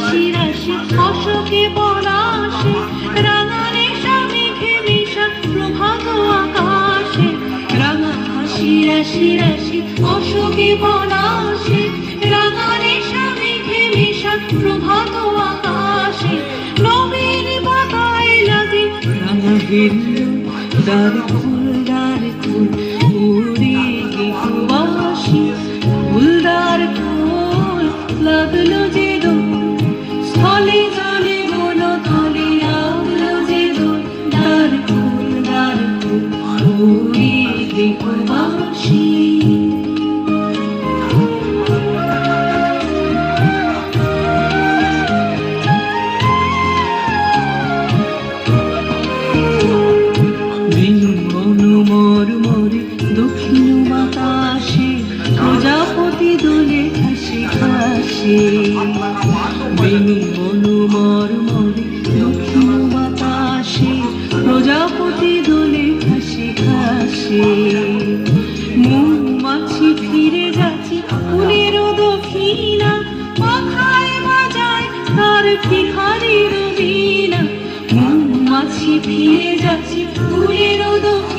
রাশি রাশি অশোকে পলাশে রাঙা নেশা মেঘে মেশা প্রভাত আকাশে রাঙা হাসি রাশি রাশি অশোকে পলাশে রাঙা নেশা মেঘে মেশা প্রভাত আকাশে নবীন পাতায় লাগে রাঙা হিন্দু দ্বার ফুল উড়ে গেহুবাসী ফুলদার ফুল লাগলো যে দোল স্থলে জলে বন তলে লাগলো যে দোল দ্বার ফুল উড়ে গেহুবাসী দক্ষিণ বাতাসে প্রজাপতি দোলে হাসি হাসে বেনু বনু মরমরে দক্ষিণ বাতাসে প্রজাপতি দোলে হাসি হাসে মৌমাছি ফিরে যাচ্ছে ফুলের দক্ষিণা পাখায় বাজায় তার ভিখারির বীণা মৌমাছি ফিরে যাচ্ছে ফুলের দক্ষিণা